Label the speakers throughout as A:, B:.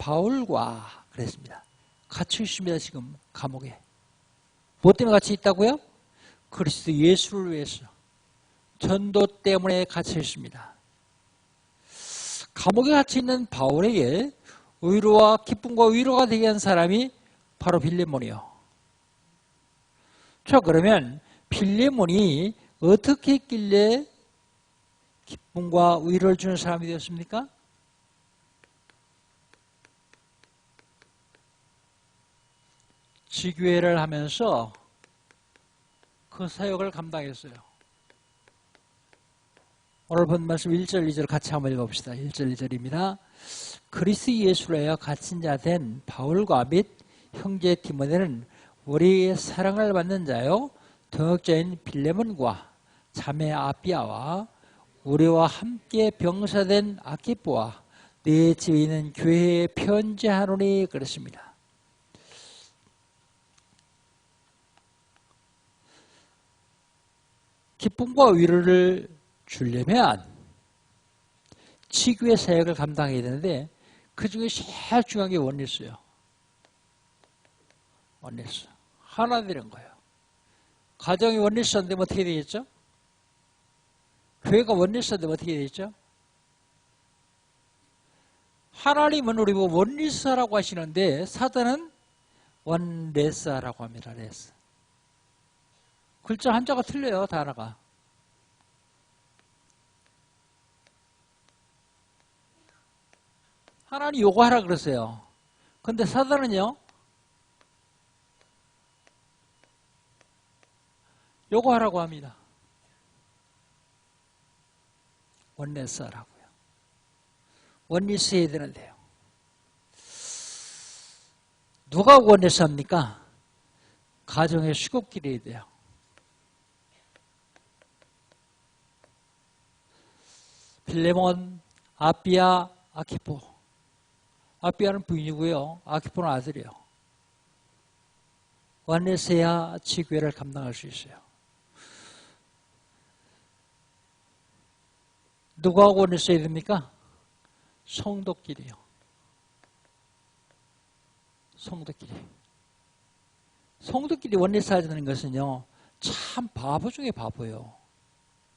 A: 바울과 그랬습니다. 갇혀 있습니다. 지금 감옥에. 뭐 때문에 갇혀 있다고요? 그리스도 예수를 위해서 전도 때문에 갇혀 있습니다. 감옥에 갇혀 있는 바울에게 의로와 기쁨과 위로가 되게 한 사람이 바로 빌레몬이요. 자, 그러면 빌레몬이 어떻게 했길래 기쁨과 위로를 주는 사람이 되었습니까? 지교회를 하면서 그 사역을 감당했어요. 오늘 본 말씀 1절, 2절 같이 한번 읽어봅시다. 1절, 2절입니다. 그리스도 예수로 하여 갇힌 자 된 바울과 및 형제 디모데는 우리의 사랑을 받는 자요 동역자인 빌레몬과 자매 아비아와 우리와 함께 병사된 아키포와 네 집에 있는 교회에 편지하노니 그렇습니다. 기쁨과 위로를 주려면 치교의 사역을 감당해야 되는데 그 중에 제일 중요한 게 원리스예요. 원리스. 하나 되는 거예요. 가정이 원리스 안 되면 어떻게 되겠죠? 교회가 원리스 안 되면 어떻게 되겠죠? 하나님은 우리 보고 원리스라고 하시는데 사단은 원레스라고 합니다. 레스. 글자 한자가 틀려요. 단어가. 하나님 요거 하라 그러세요. 근데 사단은요. 요거 하라고 합니다. 원리스 하라고요. 원리스 해야 되는데요. 누가 원리스 합니까? 가정의 수급끼리 해야 돼요. 빌레몬, 아비아, 아키포. 아비아는 부인이고요. 아키포는 아들이에요. 원리스해야 지교회를 감당할 수 있어요. 누구하고 원리스 해야 됩니까? 성도끼리요. 성도끼리. 성도끼리 원리스 하자는 것은요. 참 바보 중에 바보예요.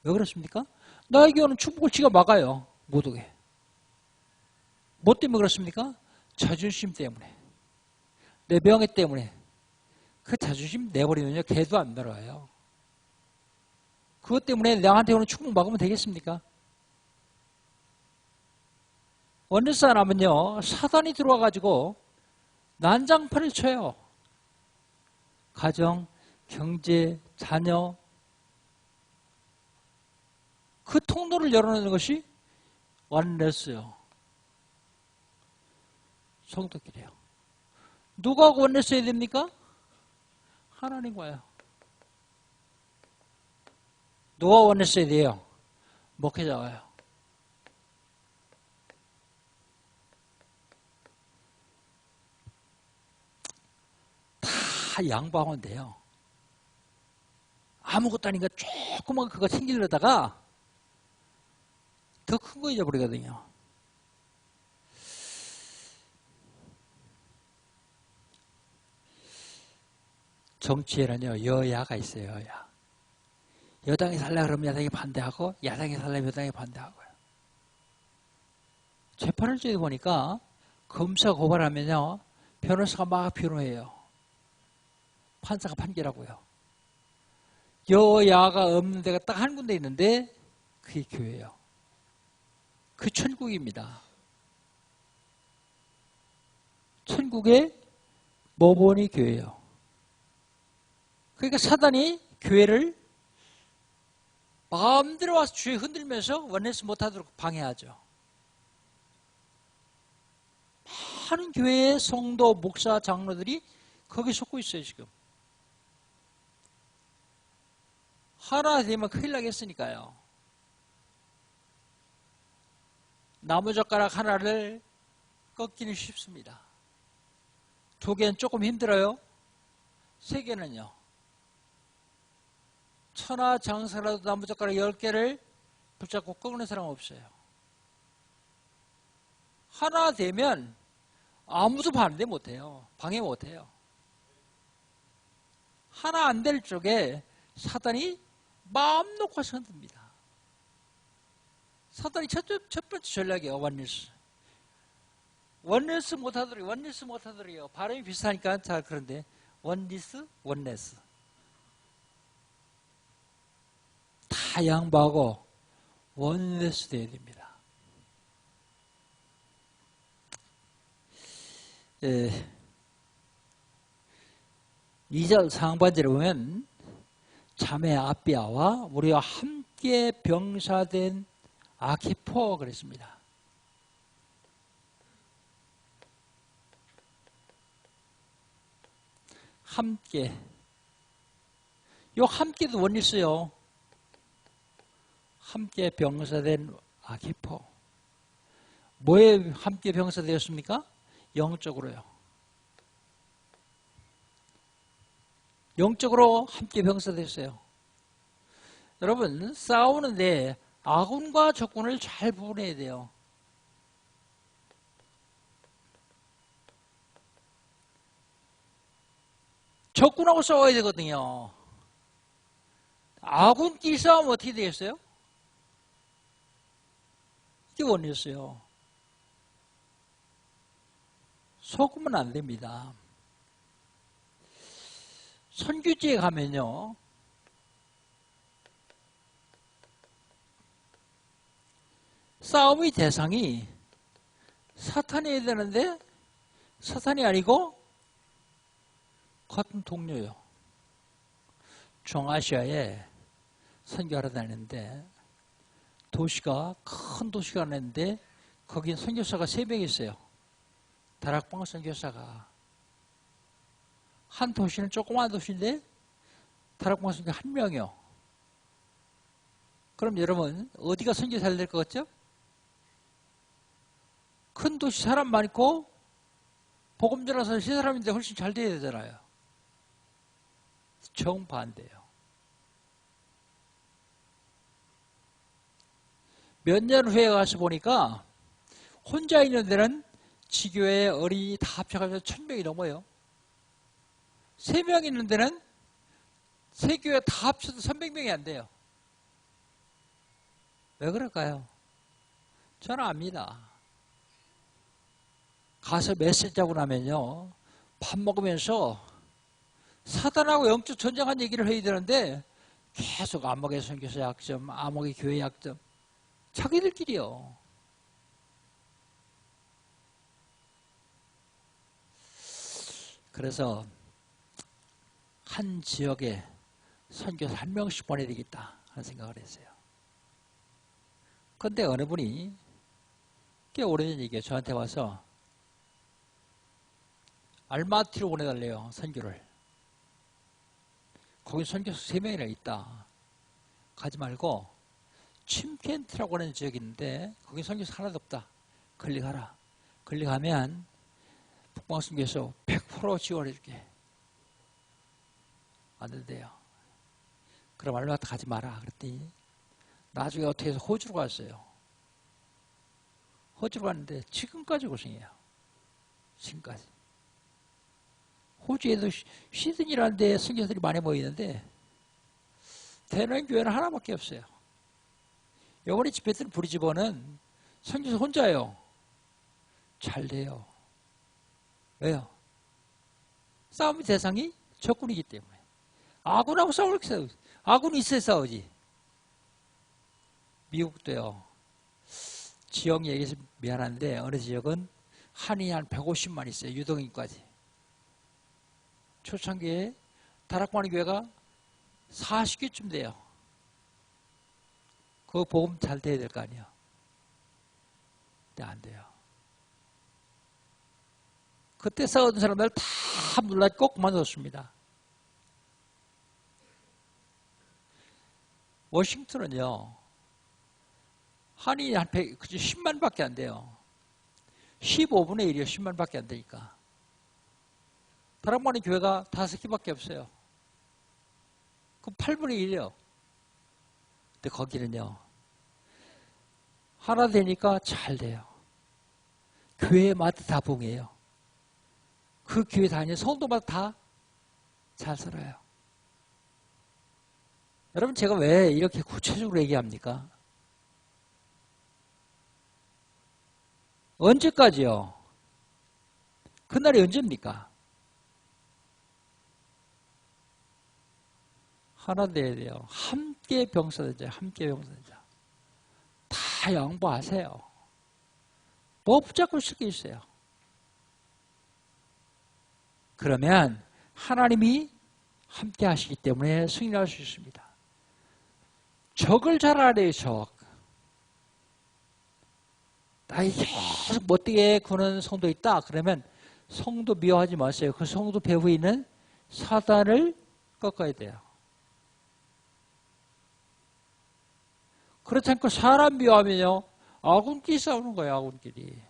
A: 왜 그렇습니까? 나에게 오는 축복을 지가 막아요. 못 오게. 뭐 때문에 그렇습니까? 자존심 때문에. 내 명예 때문에. 그 자존심 내버리면요. 개도 안 들어와요. 그것 때문에 나한테 오는 축복 막으면 되겠습니까? 원리스 안 하면요. 사단이 들어와가지고 난장판을 쳐요. 가정, 경제, 자녀. 그 통로를 열어놓는 것이 원리스요. 성도끼리요. 누가 원리스 해야 됩니까? 하나님과요. 누가 원리스 해야 돼요? 목회자가요. 다 양보하면 돼요. 아무것도 아닌가 조그만 그거 챙기려다가 더 큰 거 잊어버리거든요. 정치에는요, 여야가 있어요, 여야. 여당이 살려고 그러면 야당이 반대하고, 야당이 살려면 여당이 반대하고요. 재판을 저기 보니까, 검사 고발하면요, 변호사가 막 변호해요. 판사가 판결하고요. 여야가 없는 데가 딱 한 군데 있는데, 그게 교회예요. 그 천국입니다. 천국의 모본이 교회예요. 그러니까 사단이 교회를 마음대로 와서 주에 흔들면서 원리스 못하도록 방해하죠. 많은 교회의 성도, 목사, 장로들이 거기 속고 있어요, 지금. 하나 되면 큰일 나겠으니까요. 나무젓가락 하나를 꺾기는 쉽습니다. 2개는 조금 힘들어요. 3개는요. 천하장사라도 나무젓가락 10개를 붙잡고 꺾는 사람 없어요. 하나 되면 아무도 반대 못해요. 방해 못해요. 하나 안 될 쪽에 사단이 마음 놓고 손듭니다. 사단이 첫 번째 전략이에요. 원리스 못하더라고요. 발음이 비슷하니까 잘 그런데 원리스 다 양보하고 원리스 돼야 됩니다. 2절 상반절에 보면 자매 아비아와 우리와 함께 병사된 아키포 그랬습니다. 함께. 요 함께도 원리스요. 함께 병사된 아키포. 뭐에 함께 병사되었습니까? 영적으로요. 영적으로 함께 병사됐어요. 여러분 싸우는데 아군과 적군을 잘 구분해야 돼요. 적군하고 싸워야 되거든요. 아군끼리 싸우면 어떻게 되겠어요? 이게 원리였어요. 속으면 안 됩니다. 선교지에 가면요. 싸움의 대상이 사탄이어야 되는데 사탄이 아니고 같은 동료요. 중아시아에 선교하러 다니는데 큰 도시가 있는데 거긴 선교사가 3명 있어요. 다락방 선교사가. 한 도시는 조그마한 도시인데 다락방 선교사 1명이요. 그럼 여러분 어디가 선교 잘 될 것 같죠? 큰 도시 사람 많고 복음 전하서 세 사람인데 훨씬 잘 돼야 되잖아요. 정반대예요. 몇 년 후에 가서 보니까 혼자 있는 데는 지교회 어린이 다 합쳐가지고 1000명이 넘어요. 3명 있는 데는 세 교회 다 합쳐도 300명이 안 돼요. 왜 그럴까요? 저는 압니다. 가서 메시지하고 나면요. 밥 먹으면서 사단하고 영적 전쟁한 얘기를 해야 되는데 계속 암흑의 선교사 약점, 암흑의 교회 약점. 자기들끼리요. 그래서 한 지역에 선교사 1명씩 보내야 되겠다 하는 생각을 했어요. 그런데 어느 분이 꽤 오래전 얘기예요. 저한테 와서 알마티로 보내달래요. 선교를. 거기 선교사 3명이나 있다. 가지 말고 침켄트라고 하는 지역이 있는데 거기 선교사 하나도 없다. 걸리 가라. 걸리 가면 북방선교에서 100% 지원해 줄게. 안 된대요. 그럼 알마티 가지 마라. 그랬더니 나중에 어떻게 해서 호주로 갔어요. 호주로 갔는데 지금까지 고생해요. 지금까지. 호주에도 시드니라는 데 선교사들이 많이 모이는데 대는 교회는 하나밖에 없어요. 요번에 집회 때는 브리즈번은 선교사 혼자예요. 잘 돼요. 왜요? 싸움의 대상이 적군이기 때문에. 아군하고 싸울 게 싸우지. 아군이 있어야 싸우지. 미국도요. 지역 얘기해서 미안한데 어느 지역은 한인이 한 150만 있어요. 유동인까지. 초창기에 다락방 교회가 40개쯤 돼요. 그거 복음 잘 돼야 될 거 아니에요. 근데 안 돼요. 그때 싸우던 사람들 다 물러나서 꼭 그만뒀습니다. 워싱턴은요. 한인이 한 10만밖에 안 돼요. 15분의 1이요. 10만밖에 안 되니까. 다락방의 교회가 5개밖에 없어요. 그럼 8분의 1이요. 근데 거기는요. 하나 되니까 잘 돼요. 교회마다 다 봉해요. 그 교회 다니는 성도마다 다 잘 살아요. 여러분 제가 왜 이렇게 구체적으로 얘기합니까? 언제까지요? 그날이 언제입니까? 하나 돼야 돼요. 함께 병사되자. 함께 병사되자. 다 양보하세요. 뭐 붙잡고 있을 게 있어요. 그러면 하나님이 함께 하시기 때문에 승리할 수 있습니다. 적을 잘 알아요. 적. 나이 계속 못되게 구는 성도 있다. 그러면 성도 미워하지 마세요. 그 성도 배후에 있는 사단을 꺾어야 돼요. 그렇지 않고 사람 미워하면요. 아군끼리 싸우는 거예요. 아군끼리.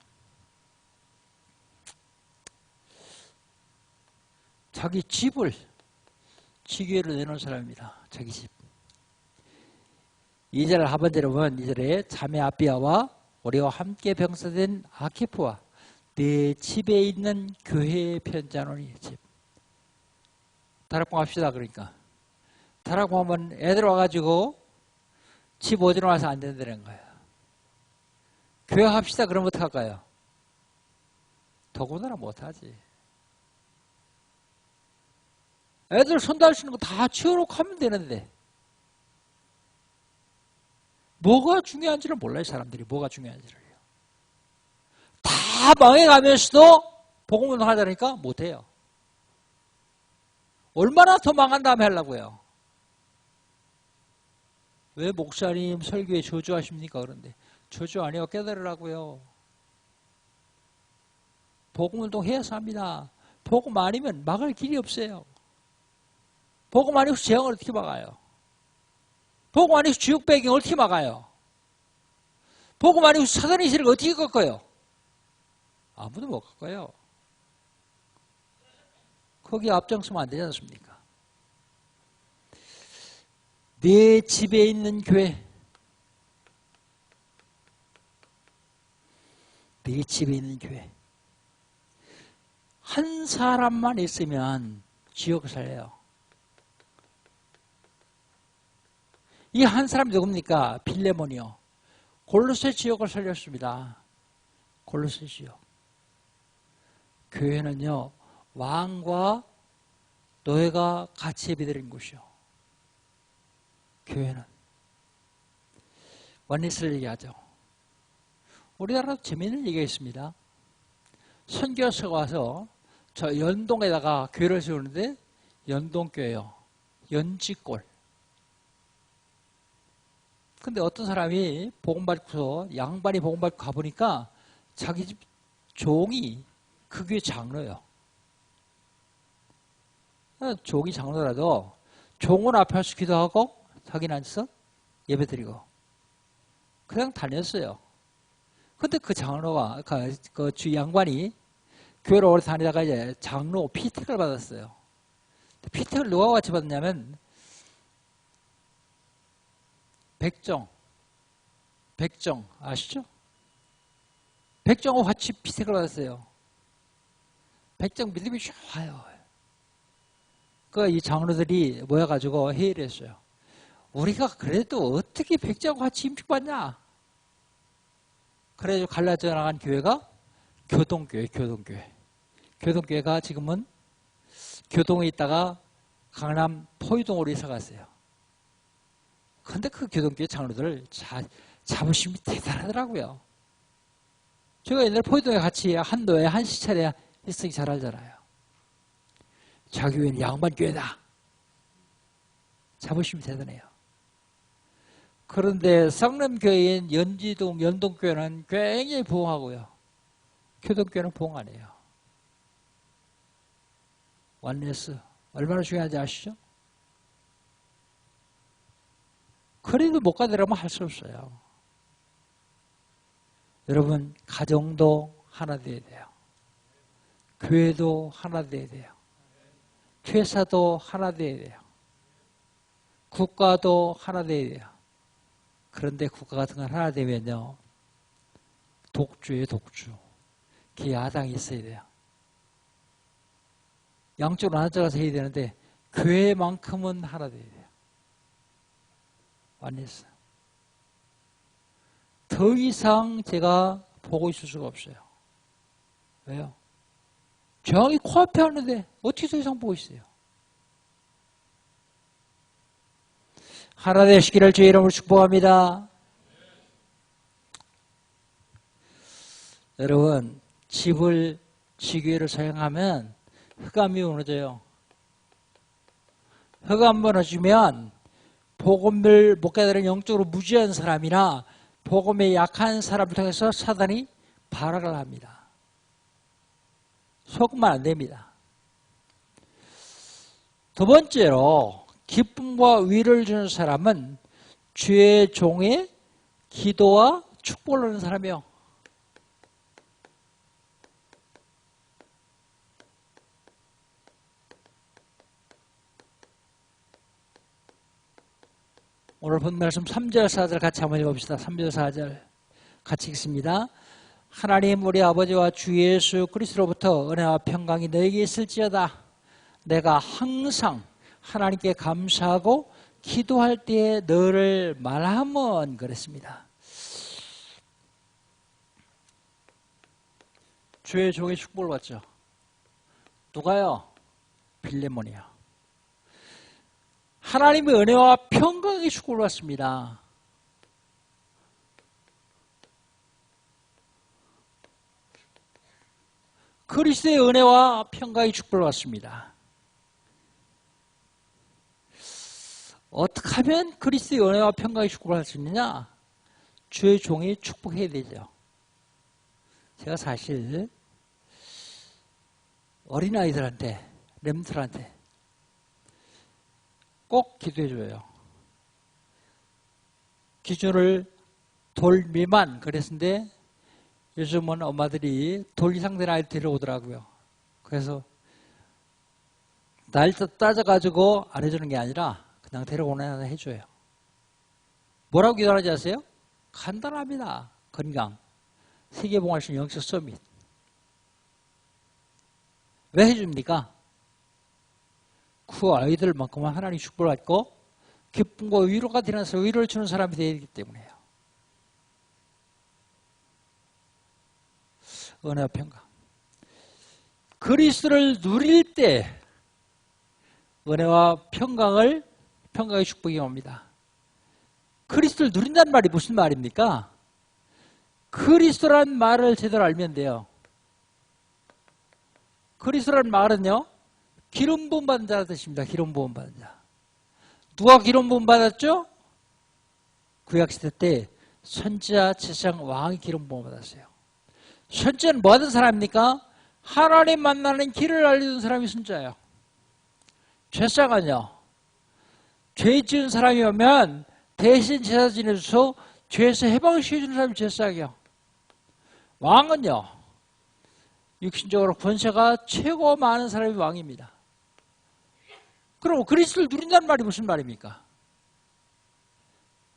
A: 자기 집을 지교회로 내놓은 사람입니다. 자기 집. 2절 하반절에 보면 2절에 자매 아비아와 우리와 함께 병사된 아키프와 내 집에 있는 교회에 편지하노니. 집. 다락방 합시다. 그러니까 다락방 하면 애들 와가지고 집 오지러 와서 안 된다는 거예요. 교회 합시다. 그러면 어떡할까요? 더구나 못하지. 애들 손달 수 있는 거 다 치워놓고 하면 되는데 뭐가 중요한지를 몰라요. 사람들이 뭐가 중요한지를요. 다 망해가면서도 복음운동 하자니까 못해요. 얼마나 더 망한 다음에 하려고요. 왜 목사님 설교에 저주하십니까? 그런데 저주 아니에요. 깨달으라고요. 복음운동 해서 합니다. 복음 아니면 막을 길이 없어요. 복음 아니고 재앙을 어떻게 막아요? 복음 아니고 지옥 배경을 어떻게 막아요? 복음 아니고 사단의 세력을 어떻게 꺾어요? 아무도 못 꺾어요. 거기 앞장서면 안 되지 않습니까? 내 집에 있는 교회, 내 집에 있는 교회, 한 사람만 있으면 지옥을 살려요. 이 한 사람이 누굽니까? 빌레몬이요. 골로새 지역을 살렸습니다. 골로새 지역. 교회는요, 왕과 노예가 같이 예배드린 곳이요. 교회는. 원리스를 얘기하죠. 우리나라도 재미있는 얘기가 있습니다. 선교사가 와서 저 연동에다가 교회를 세우는데 연동교회요. 연지골. 근데 어떤 사람이 복음 받고서 양반이 복음 받고 가보니까 자기 집 종이 그 교회 장로예요. 종이 장로라도 종은 앞에 와서 기도하고 자기는 앉아서 예배드리고 그냥 다녔어요. 근데 그 장로가 그 주 양반이 교회를 오래 다니다가 이제 장로 피택을 받았어요. 피택을 누가 같이 받았냐면 백정 아시죠? 백정하고 같이 피택을 받았어요. 백정 믿음이 좋아요. 이 장로들이 모여가지고 회의를 했어요. 우리가 그래도 어떻게 백정하고 같이 임직받냐? 그래서 갈라져 나간 교회가 교동교회. 교동교회가 지금은 교동에 있다가 강남 포유동으로 이사 갔어요. 근데 그 교동교회 장로들 자부심이 대단하더라고요. 제가 옛날에 포유동에 같이 한 노예 한 시차례 있으니 잘 알잖아요. 자기 교회는 양반교회다. 자부심이 대단해요. 그런데 쌍남교회인 연동교회는 굉장히 부흥하고요. 교동교회는 부흥 안 해요. 원리스 얼마나 중요한지 아시죠? 그래도 못 가더라면 할 수 없어요. 여러분 가정도 하나 돼야 돼요. 교회도 하나 돼야 돼요. 회사도 하나 돼야 돼요. 국가도 하나 돼야 돼요. 그런데 국가 같은 건 하나 되면요. 독주예요, 독주. 그 야당이 있어야 돼요. 양쪽으로 나눠져서 해야 되는데 교회만큼은 하나 돼야 돼요. 완전했어요. 더 이상 제가 보고 있을 수가 없어요. 왜요? 저기 코앞에 하는데 어떻게 더 이상 보고 있어요? 하나 되시기를 주의 이름으로 축복합니다. 여러분, 집을 지교회로 사용하면 흑암이 무너져요. 흑암 무너지면 복음을 못 깨달은 영적으로 무지한 사람이나 복음에 약한 사람을 통해서 사단이 발악을 합니다. 속으면 안 됩니다. 두 번째로 기쁨과 위로를 주는 사람은 주의 종의 기도와 축복을 하는 사람이요. 오늘 본 말씀 3절 4절 같이 한번 읽어봅시다. 3절 4절 같이 읽습니다. 하나님 우리 아버지와 주 예수 그리스도로부터 은혜와 평강이 너에게 있을지어다. 내가 항상 하나님께 감사하고 기도할 때에 너를 말하면 그랬습니다. 주의 종의 축복을 받죠. 누가요? 빌레몬이요. 하나님의 은혜와 평강의 축복을 받습니다. 그리스도의 은혜와 평강의 축복을 받습니다. 어떻게 하면 그리스도의 은혜와 평강의 축복을 할 수 있느냐? 주의 종이 축복해야 되죠. 제가 사실 어린아이들한테, 렘들한테 꼭 기도해줘요. 기준을 돌 미만 그랬는데 요즘은 엄마들이 돌 이상 된 아이를 데려오더라고요. 그래서 날 따져가지고 안 해주는 게 아니라 그냥 데려오는 애는 해줘요. 뭐라고 기도하는지 아세요? 간단합니다. 건강, 세계봉화신 영적 서밋. 왜 해줍니까? 그 아이들만큼은 하나님 축복을 받고 기쁨과 위로가 되면서 위로를 주는 사람이 되기 때문에요. 은혜와 평강. 그리스도를 누릴 때 은혜와 평강의 축복이 옵니다. 그리스도를 누린다는 말이 무슨 말입니까? 그리스도라는 말을 제대로 알면 돼요. 그리스도라는 말은요, 기름 부음 받은 자라는 뜻입니다. 기름 부음 받은 자. 누가 기름 부음 받았죠? 구약시대 때 선지자, 제사장, 왕이 기름 부음 받았어요. 선지자는 뭐 하던 사람입니까? 하나님 만나는 길을 알려준 사람이 선지자예요. 제사장은요, 죄 지은 사람이 오면 대신 제사 지내줘서 죄에서 해방시켜주는 사람이 제사장이에요. 왕은요, 육신적으로 권세가 최고 많은 사람이 왕입니다. 그럼 그리스도를 누린다는 말이 무슨 말입니까?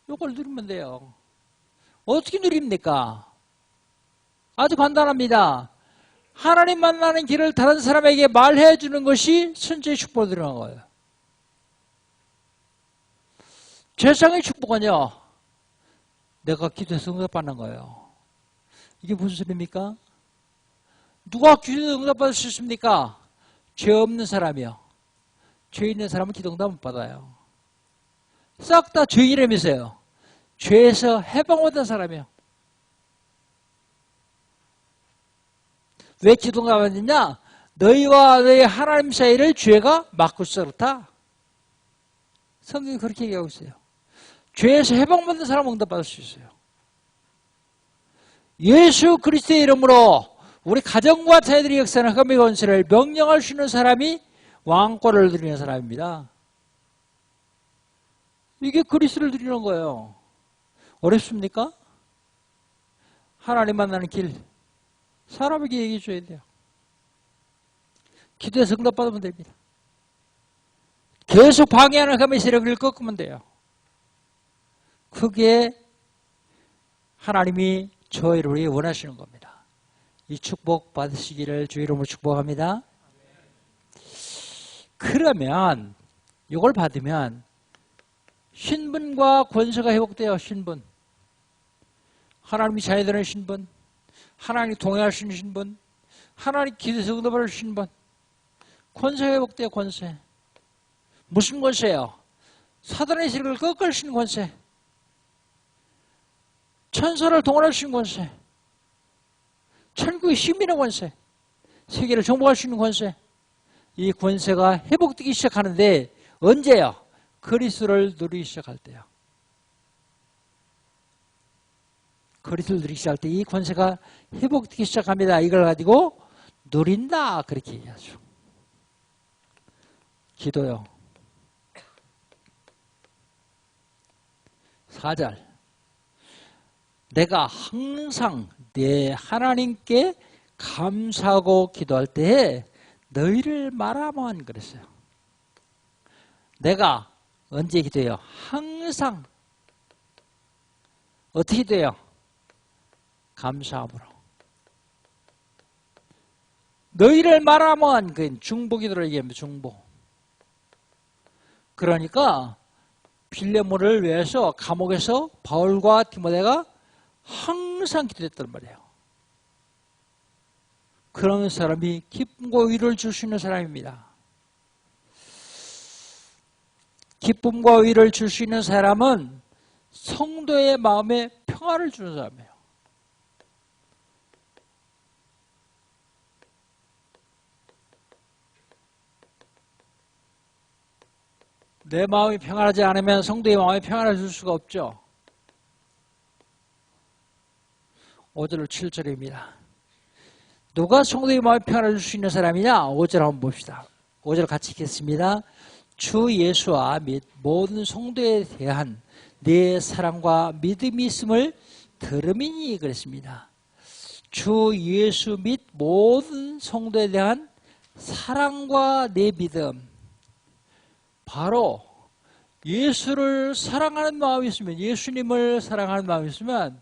A: 이걸 누리면 돼요. 어떻게 누립니까? 아주 간단합니다. 하나님 만나는 길을 다른 사람에게 말해 주는 것이 선지의 축복을 드리는 거예요. 제사장의 축복은요, 내가 기도해서 응답받는 거예요. 이게 무슨 소리입니까? 누가 기도해서 응답받을 수 있습니까? 죄 없는 사람이요. 죄 있는 사람은 기도 응답 못 받아요. 싹 다 죄인이라면서요. 죄에서 해방받은 사람이요. 왜 기도 응답 안 받느냐? 너희와 너희 하나님 사이를 죄가 막고 있어 그렇다. 성경이 그렇게 얘기하고 있어요. 죄에서 해방받는 사람은 응답받을 수 있어요. 예수 그리스도의 이름으로 우리 가정과 자녀들의 역사는 흑암의 권세를 명령할 수 있는 사람이 왕권을 누리는 사람입니다. 이게 그리스도를 누리는 거예요. 어렵습니까? 하나님 만나는 길, 사람에게 얘기해 줘야 돼요. 기도해서 응답받으면 됩니다. 계속 방해하는 흑암의 세력을 꺾으면 돼요. 그게 하나님이 저희를 원하시는 겁니다. 이 축복 받으시기를 주의 이름으로 축복합니다. 그러면 이걸 받으면 신분과 권세가 회복돼요. 신분. 하나님이 자녀되는 신분, 하나님이 동행하시는 신분, 하나님 기도에서 응답을 신분, 권세 회복돼요. 권세. 무슨 권세예요? 사단의 세력을 꺾을 수 있는 권세, 천사를 동원할 수 있는 권세, 천국의 시민의 권세, 세계를 정복할 수 있는 권세. 이 권세가 회복되기 시작하는데 언제요? 그리스도를 누리기 시작할 때요. 그리스도를 누리기 시작할 때 이 권세가 회복되기 시작합니다. 이걸 가지고 누린다 그렇게 얘기하죠. 기도요. 4절. 내가 항상 내 하나님께 감사하고 기도할 때에 너희를 말하면 그랬어요. 내가 언제 기도해요? 항상. 어떻게 돼요? 감사함으로. 너희를 말하면 그 중보기도를 얘기합니다. 중보. 그러니까 빌레몬을 위해서 감옥에서 바울과 디모데가 항상 기도했단 말이에요. 그런 사람이 기쁨과 위로를 줄 수 있는 사람입니다. 기쁨과 위로를 줄 수 있는 사람은 성도의 마음에 평화를 주는 사람이에요. 내 마음이 평안하지 않으면 성도의 마음에 평안을 줄 수가 없죠. 5절 7절입니다. 누가 성도의 마음에 평안을 줄 수 있는 사람이냐? 5절 한번 봅시다. 5절 같이 읽겠습니다. 주 예수와 및 모든 성도에 대한 내 사랑과 믿음이 있음을 들음이니 그랬습니다. 주 예수 및 모든 성도에 대한 사랑과 내 믿음. 바로 예수를 사랑하는 마음이 있으면, 예수님을 사랑하는 마음이 있으면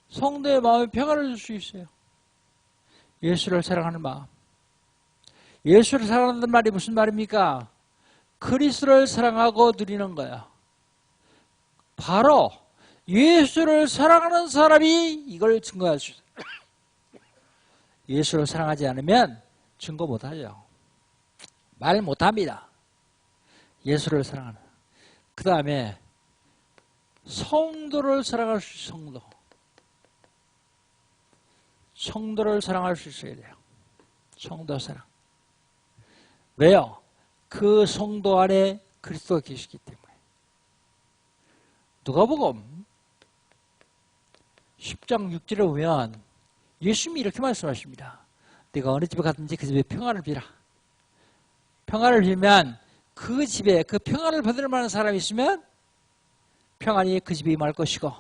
A: 성도의 마음에 평안을 줄 수 있어요. 예수를 사랑하는 마음. 예수를 사랑한다는 말이 무슨 말입니까? 그리스도를 사랑하고 누리는 거야. 바로 예수를 사랑하는 사람이 이걸 증거할 수 있어요. 예수를 사랑하지 않으면 증거 못하죠. 말 못합니다. 예수를 사랑하는. 그 다음에 성도를 사랑할 수 있어요. 성도. 성도를 사랑할 수 있어야 돼요. 성도 사랑. 왜요? 그 성도 안에 그리스도가 계시기 때문에. 누가복음 10장 6절에 보면 예수님이 이렇게 말씀하십니다. 내가 어느 집에 갔든지 그 집에 평안을 비라. 평안을 빌면 그 집에 그 평안을 받을 만한 사람이 있으면 평안이 그 집에 임할 것이고,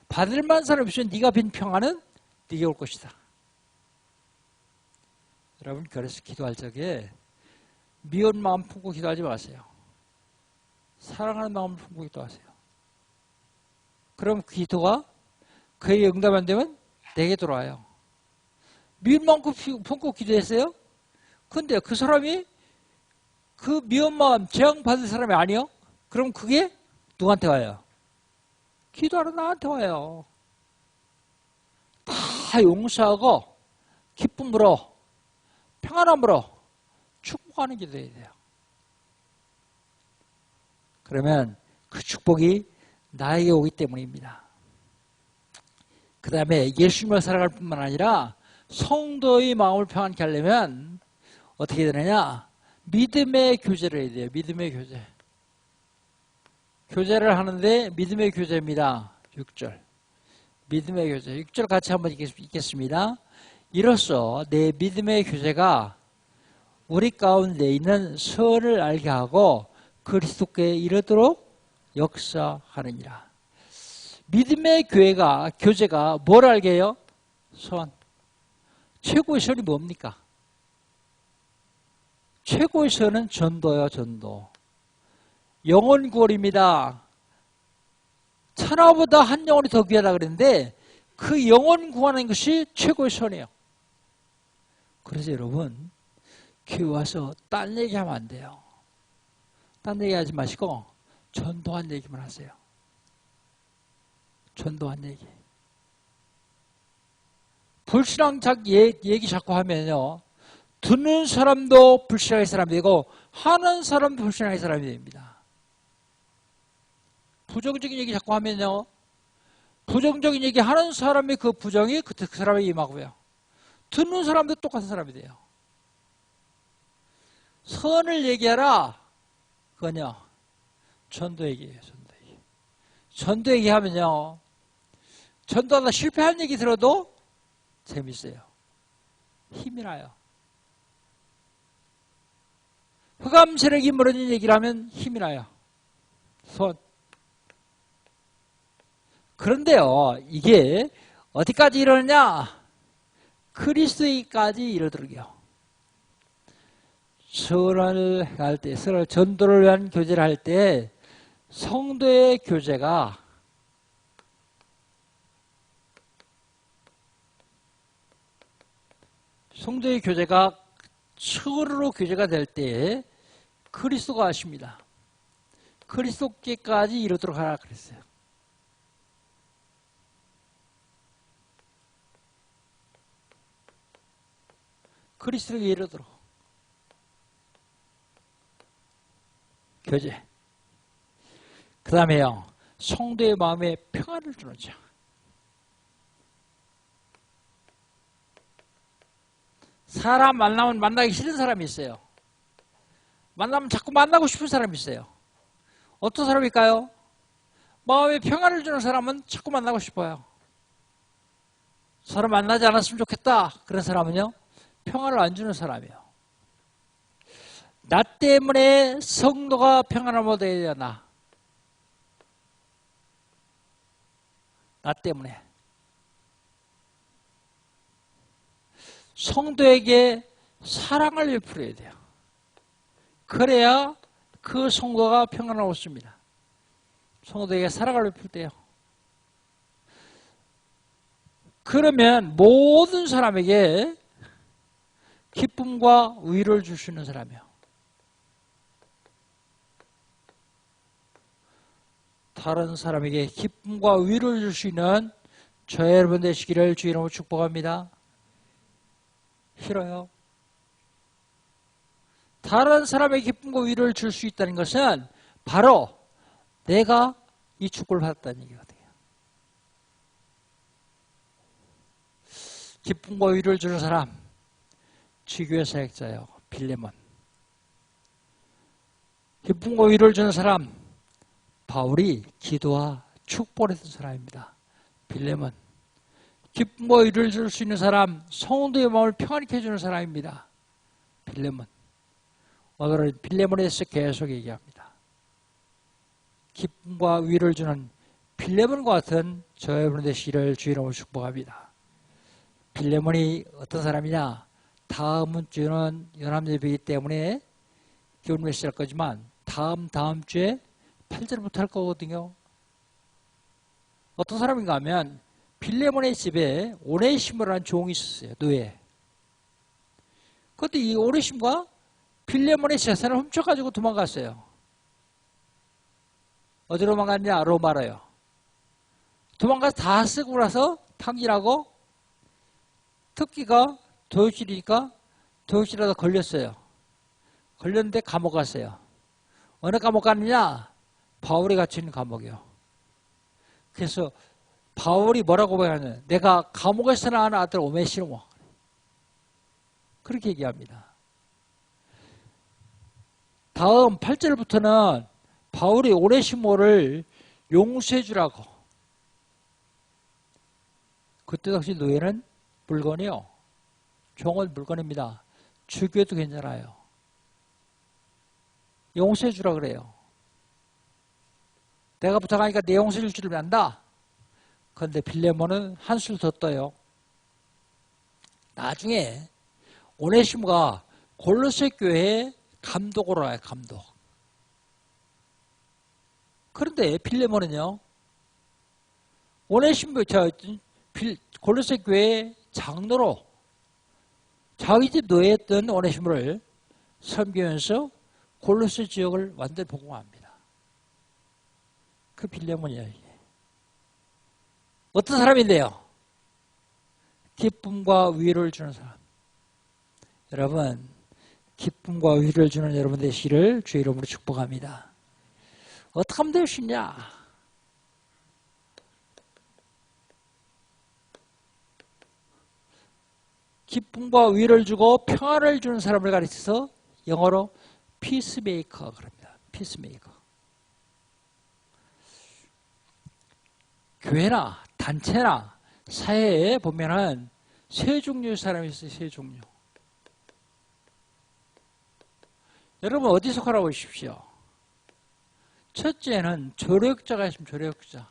A: 받을 만한 사람이 있으면 네가 빈 평안은 네게 올 것이다. 여러분, 그래서 기도할 적에 미운 마음 품고 기도하지 마세요. 사랑하는 마음을 품고 기도하세요. 그럼 기도가 그에게 응답 안 되면 내게 돌아와요. 미운 마음 품고 기도했어요? 근데 그 사람이 그 미운 마음 재앙받을 사람이 아니요? 그럼 그게 누구한테 와요? 기도하러 나한테 와요. 다 용서하고 기쁨으로 평안함으로 축복하는 기도해야 돼요. 그러면 그 축복이 나에게 오기 때문입니다. 그 다음에 예수님을 사랑할 뿐만 아니라 성도의 마음을 평안케 하려면 어떻게 되느냐? 믿음의 교제를 해야 돼요. 믿음의 교제. 교제를 하는데 믿음의 교제입니다. 6절. 믿음의 교제. 6절 같이 한번 읽겠습니다. 이로써 내 믿음의 교제가 우리 가운데 있는 선을 알게 하고 그리스도께 이르도록 역사하느니라. 믿음의 교제가 뭘 알게 해요? 선. 최고의 선이 뭡니까? 최고의 선은 전도요, 전도. 영혼 구원입니다. 천하보다 한 영혼이 더 귀하다 그랬는데 그 영혼 구하는 것이 최고의 선이에요. 그래서 여러분, 교회 와서 딴 얘기하면 안 돼요. 딴 얘기하지 마시고 전도한 얘기만 하세요. 전도한 얘기. 불신앙 얘기 자꾸 하면요, 듣는 사람도 불신앙의 사람이 되고 하는 사람도 불신앙의 사람이 됩니다. 부정적인 얘기 자꾸 하면요, 부정적인 얘기 하는 사람이 그 부정이 그 사람에게 임하고요, 듣는 사람도 똑같은 사람이 돼요. 선을 얘기하라, 그건요 전도 얘기예요. 전도 얘기. 전도 얘기하면요, 전도하다 실패한 얘기 들어도 재밌어요. 힘이 나요. 흑암 세력이 무너진 얘기를 하면 힘이 나요. 손. 그런데요, 이게 어디까지 이러느냐? 그리스도까지 이르도록이요. 선을 할 때, 선을 전도를 위한 교제를 할 때 성도의 교제가 서로 교제가 될 때 그리스도가 하십니다. 그리스도께까지 이르도록 하라 그랬어요. 그리스도께 이르도록 교제. 그 다음에요, 성도의 마음에 평안을 주는 자. 사람 만나면 만나기 싫은 사람이 있어요. 만나면 자꾸 만나고 싶은 사람이 있어요. 어떤 사람일까요? 마음에 평안을 주는 사람은 자꾸 만나고 싶어요. 서로 만나지 않았으면 좋겠다, 그런 사람은요, 평안을 안 주는 사람이에요. 나 때문에 성도가 평안을 못 해야 되나? 나 때문에. 성도에게 사랑을 베풀어야 돼요. 그래야 그 성도가 평안을 얻습니다. 성도에게 사랑을 베풀 때요. 그러면 모든 사람에게 기쁨과 위로를 줄 수 있는 사람이에요. 다른 사람에게 기쁨과 위로를 줄 수 있는 저희 여러분 되시기를 주의 이름으로 축복합니다. 싫어요. 다른 사람에게 기쁨과 위로를 줄 수 있다는 것은 바로 내가 이 축복을 받았다는 얘기거든요. 기쁨과 위로를 주는 사람, 지교회 사역자요, 빌레몬. 기쁨과 위로를 주는 사람, 바울이 기도와 축복을 했던 사람입니다. 빌레몬. 기쁨과 위로를 줄 수 있는 사람, 성도의 마음을 평안케 해주는 사람입니다. 빌레몬. 오늘은 빌레몬에 대해서 계속 얘기합니다. 기쁨과 위로를 주는 빌레몬과 같은 저의 여러분 되시기를 주의 이름으로 축복합니다. 빌레몬이 어떤 사람이냐? 다음 주는 연합예배이기 때문에 기본 메시지 할 거지만 다음 주에 8절부터 할 거거든요. 어떤 사람인가 하면 빌레몬의 집에 오네시모라는 종이 있었어요. 노예. 그런데 이 오네시모가 빌레몬의 재산을 훔쳐가지고 도망갔어요. 어디로 도망갔냐? 로마로요. 도망가서 다 쓰고 나서 탕진하고 특기가 도요실이니까 도요실에다 걸렸어요. 걸렸는데 감옥 갔어요. 어느 감옥 갔느냐? 바울이 갇힌 감옥이요. 그래서 바울이 뭐라고 말하냐면 내가 감옥에서 낳은 아들 오네시모, 그렇게 얘기합니다. 다음 8절부터는 바울이 오네시모를 용서해 주라고. 그때 당시 노예는 물건이요, 종은 물건입니다. 죽여도 괜찮아요. 용서해 주라 그래요. 내가 부탁하니까 내 용서해 줄 줄을 안다. 그런데 빌레몬은 한술 더 떠요. 나중에 오네시모가 골로새 교회에 감독으로 와요. 감독. 그런데 빌레몬은요, 오네시모 골로새 교회 장로로 자기 집 노예했던 오네시모를 섬기면서 골로새 지역을 완전히 복음화합니다. 그 빌레몬이에요. 이게. 어떤 사람인데요? 기쁨과 위로를 주는 사람. 여러분, 기쁨과 위로를 주는 여러분 되시기를 주의 이름으로 축복합니다. 어떻게 하면 될 수 있냐? 기쁨과 위로를 주고 평안을 주는 사람을 가르쳐서 영어로 피스메이커 그럽니다. 피스메이커. 교회나 단체나 사회에 보면은 세 종류의 사람이 있어요. 세 종류. 여러분 어디 속하라고 하십시오. 첫째는 조력자가 있으면 조력자.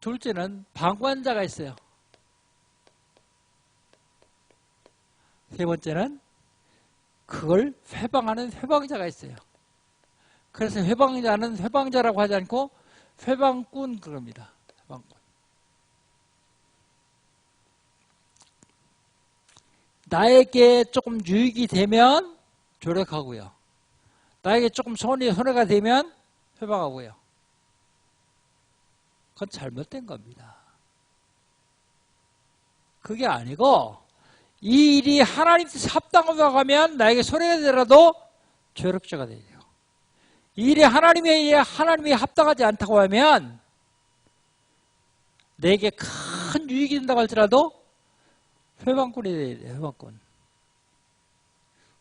A: 둘째는 방관자가 있어요. 세 번째는 그걸 회방하는 회방자가 있어요. 그래서 회방자는 회방자라고 하지 않고 회방꾼 그럽니다. 회방꾼. 나에게 조금 유익이 되면 조력하고요. 나에게 조금 손해가 되면 회방하고요. 그건 잘못된 겁니다. 그게 아니고 이 일이 하나님 뜻에 합당하다고 하면 나에게 손해가 되더라도 조력자가 돼요. 이 일이 하나님이 합당하지 않다고 하면 내게 큰 유익이 된다고 할지라도 회방꾼이 돼야 돼요. 회방꾼.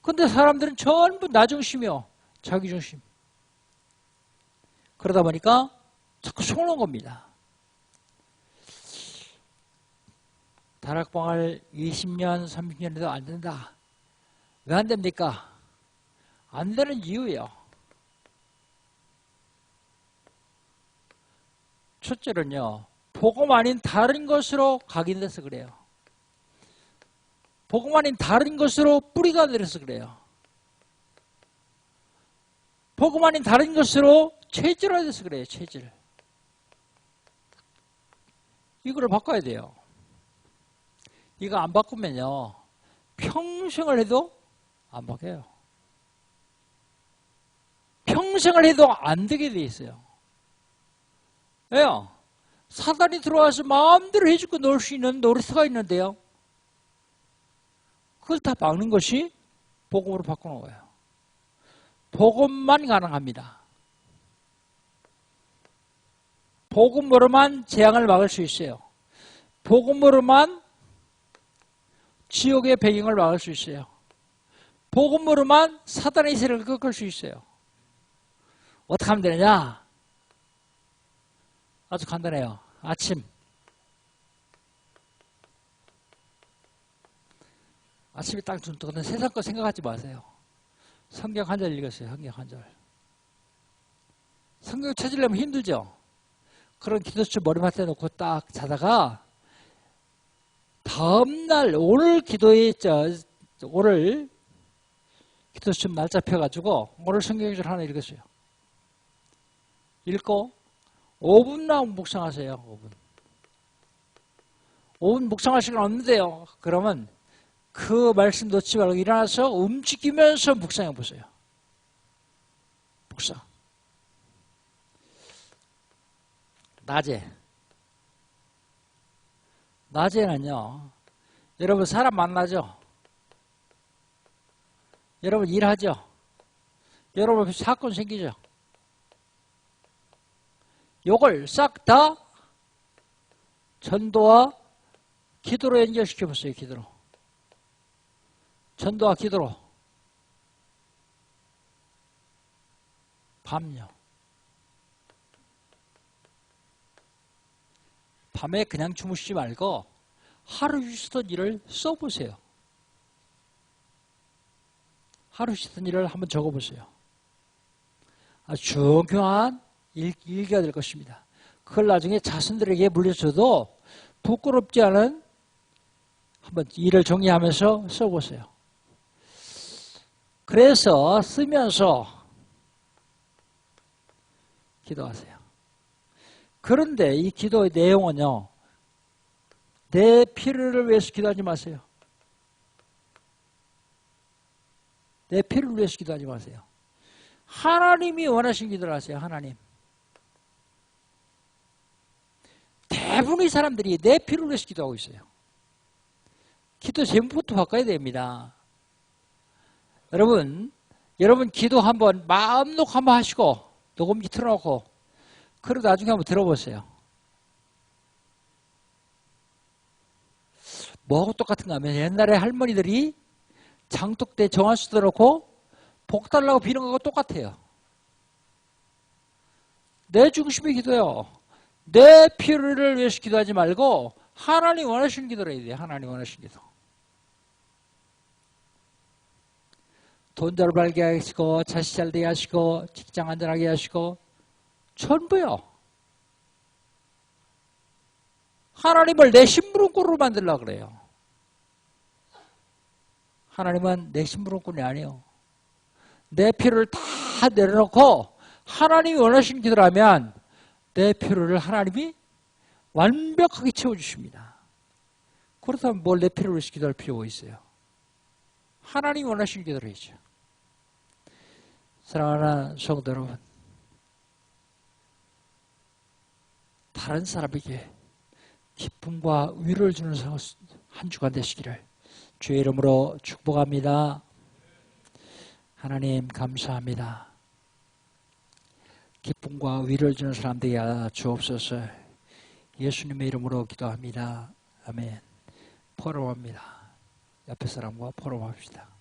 A: 근데 사람들은 전부 나 중심이요. 자기 중심. 그러다 보니까 자꾸 속는 겁니다. 다락방을 20년, 30년에도 안 된다. 왜 안 됩니까? 안 되는 이유예요. 첫째는요, 복음 아닌 다른 것으로 각인돼서 그래요. 복음 아닌 다른 것으로 뿌리가 내려서 그래요. 복음 아닌 다른 것으로 체질화돼서 그래요. 체질. 이거를 바꿔야 돼요. 이거 안 바꾸면요, 평생을 해도 안 바뀌어요. 평생을 해도 안 되게 돼 있어요. 왜요? 사단이 들어와서 마음대로 해주고 놀 수 있는 놀이터가 있는데요. 그걸 다 막는 것이 복음으로 바꾸는 거예요. 복음만 가능합니다. 복음으로만 재앙을 막을 수 있어요. 복음으로만 지옥의 배경을 막을 수 있어요. 복음으로만 사단의 세력을 꺾을 수 있어요. 어떻게 하면 되느냐? 아주 간단해요. 아침에 딱 눈 뜨거든 세상 거 생각하지 마세요. 성경 한 절 읽었어요. 성경 한 절. 성경 찾으려면 힘들죠? 그런 기도수 머리맡에 놓고 딱 자다가 다음날 오늘 오늘 기도수 날짜 펴가지고 오늘 성경줄 하나 읽었어요. 읽고 5분만 묵상하세요. 5분 묵상할 시간 없는데요. 그러면 그 말씀 놓지 말고 일어나서 움직이면서 묵상해 보세요. 묵상. 낮에는요, 여러분 사람 만나죠? 여러분 일하죠? 여러분 사건 생기죠? 요걸 싹 다 전도와 기도로 연결시켜 보세요. 기도로. 전도와 기도로. 밤요. 밤에 그냥 주무시지 말고 하루 쉬던 일을 써보세요. 하루 쉬던 일을 한번 적어보세요. 아주 중요한 일기가 될 것입니다. 그걸 나중에 자손들에게 물려줘도 부끄럽지 않은 한번 일을 정리하면서 써보세요. 그래서 쓰면서 기도하세요. 그런데 이 기도의 내용은요, 내 필요를 위해서 기도하지 마세요. 내 필요를 위해서 기도하지 마세요. 하나님이 원하신 기도를 하세요. 하나님. 대부분의 사람들이 내 필요를 위해서 기도하고 있어요. 기도 제목부터 바꿔야 됩니다. 여러분 기도 한번 마음 놓고 한번 하시고 녹음기 틀어놓고 그리고 나중에 한번 들어보세요. 뭐하고 똑같은가 하면 옛날에 할머니들이 장독대 정한수도 놓고 복 달라고 비는 거하고 똑같아요. 내 중심의 기도요. 내 필요를 위해서 기도하지 말고 하나님 원하시는 기도를 해야 돼요. 하나님 원하시는 기도. 돈 잘 벌게 하시고 자식 잘 되게 하시고 직장 안전하게 하시고 전부요. 하나님을 내 심부름꾼으로 만들려고 그래요. 하나님은 내 심부름꾼이 아니에요. 내 필요를 다 내려놓고 하나님이 원하시는 기도를 하면 내 필요를 하나님이 완벽하게 채워주십니다. 그렇다면 뭘 내 필요를 위해서 기도할 필요가 있어요. 하나님이 원하시는 기도를 해야죠. 사랑하는 성도 여러분, 다른 사람에게 기쁨과 위로를 주는 한 주간 되시기를 주의 이름으로 축복합니다. 하나님 감사합니다. 기쁨과 위로를 주는 사람들이 주옵소서. 예수님의 이름으로 기도합니다. 아멘. 포럼합니다. 옆에 사람과 포럼합시다.